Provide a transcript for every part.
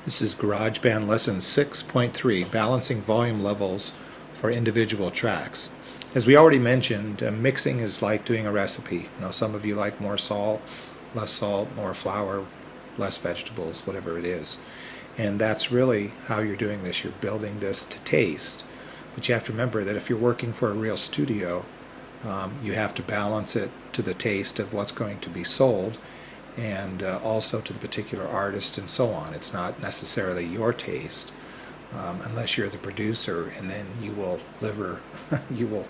This is GarageBand Lesson 6.3, Balancing Volume Levels for Individual Tracks. As we already mentioned, mixing is like doing a recipe. Some of you like more salt, more flour, less vegetables, whatever it is. And that's really how you're doing this. You're building this to taste. But you have to remember that if you're working for a real studio, you have to balance it to the taste of what's going to be sold, and also to the particular artist and so on. It's not necessarily your taste unless you're the producer, and then you will live or you will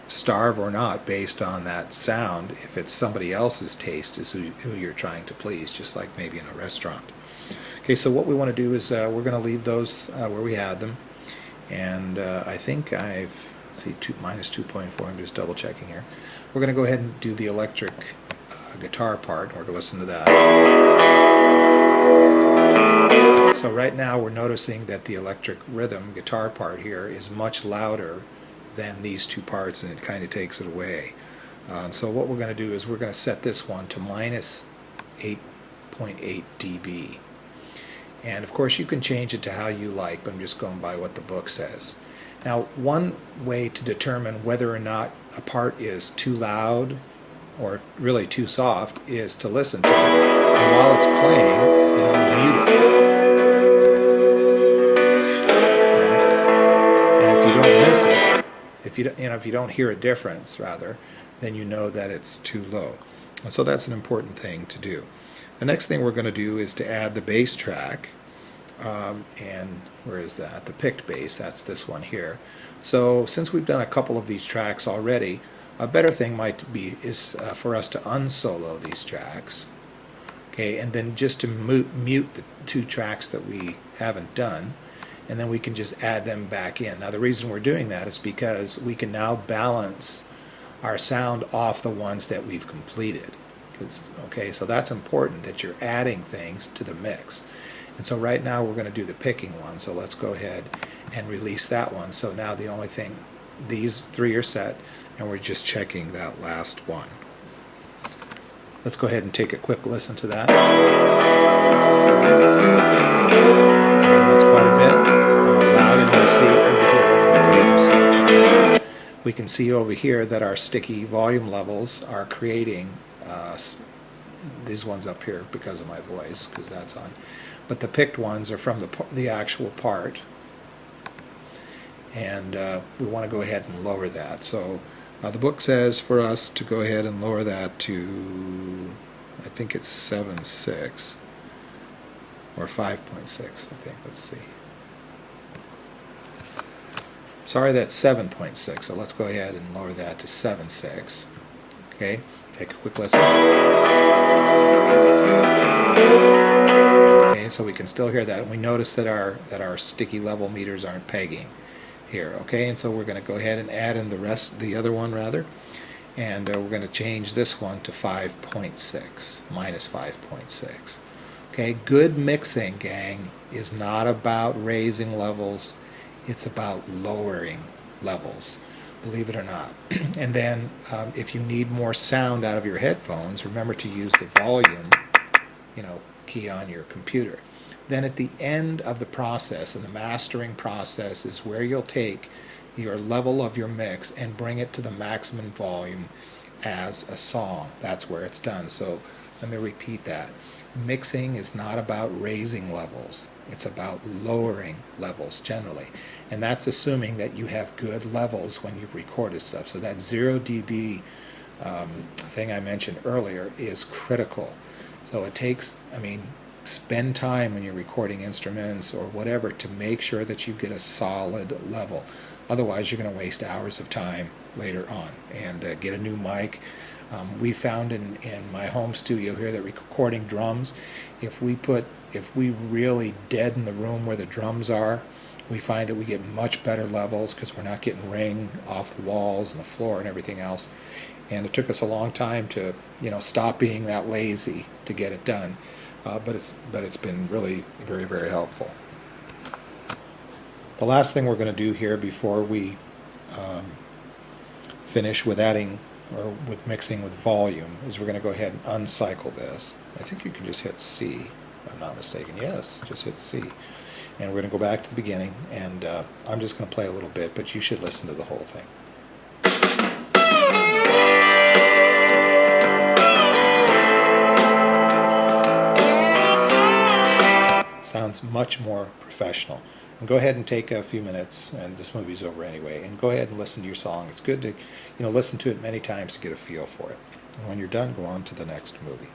starve or not based on that sound if it's somebody else's taste is who you're trying to please, just like maybe in a restaurant. Okay, so what we want to do is we're going to leave those where we had them, and I think I've minus 2.4. I'm just double checking here. We're going to go ahead and do the electric guitar part, and we're going to listen to that. So right now we're noticing that the electric rhythm guitar part here is much louder than these two parts, and it kind of takes it away. So what we're going to do is we're going to set this one to minus 8.8 dB. And of course you can change it to how you like, but I'm just going by what the book says. Now, one way to determine whether or not a part is too loud or really too soft is to listen to it, and while it's playing, mute it. Right? And if you don't miss it, if you don't hear a difference, rather, then you know that it's too low. And so that's an important thing to do. The next thing we're going to do is to add the bass track, and where is that? The picked bass. That's this one here. So since we've done a couple of these tracks already, a better thing might be is for us to unsolo these tracks, okay, and then just to mute the two tracks that we haven't done, and then we can just add them back in. Now the reason we're doing that is because we can now balance our sound off the ones that we've completed. Okay, so that's important, that you're adding things to the mix. And so right now we're going to do the picking one, so let's go ahead and release that one. So now the only thing, these three are set, and we're just checking that last one. Let's go ahead and take a quick listen to that. And that's quite a bit loud, and you see over here. Go ahead and stop that. We can see over here that our sticky volume levels are creating these ones up here because of my voice, because that's on. But the picked ones are from the actual part, and we want to go ahead and lower that. So the book says for us to go ahead and lower that to, I think it's 7.6 or 5.6, I think. Let's see. Sorry, that's 7.6, so let's go ahead and lower that to 7.6. Okay, take a quick listen. Okay, so we can still hear that, and we notice that our sticky level meters aren't pegging here. Okay, and so we're going to go ahead and add in the other one rather, and we're going to change this one to 5.6, minus 5.6. Okay, good mixing, gang, is not about raising levels, it's about lowering levels, believe it or not. And then if you need more sound out of your headphones, remember to use the volume key on your computer. Then at the end of the process, and the mastering process, is where you'll take your level of your mix and bring it to the maximum volume as a song. That's where it's done. So let me repeat that. Mixing is not about raising levels, it's about lowering levels generally, and that's assuming that you have good levels when you've recorded stuff. So that 0 dB thing I mentioned earlier is critical. So it takes, spend time when you're recording instruments or whatever to make sure that you get a solid level. Otherwise you're going to waste hours of time later on. And get a new mic. We found in my home studio here that recording drums, if we really deaden the room where the drums are, we find that we get much better levels because we're not getting ring off the walls and the floor and everything else. And it took us a long time to stop being that lazy to get it done, but it's been really very, very helpful. The last thing we're going to do here before we finish with adding or with mixing with volume is we're going to go ahead and uncycle this. I think you can just hit C. I'm not mistaken. Yes, just hit C. And we're going to go back to the beginning, and I'm just going to play a little bit, but you should listen to the whole thing. Sounds much more professional. And go ahead and take a few minutes, and this movie's over anyway, and go ahead and listen to your song. It's good to listen to it many times to get a feel for it. And when you're done, go on to the next movie.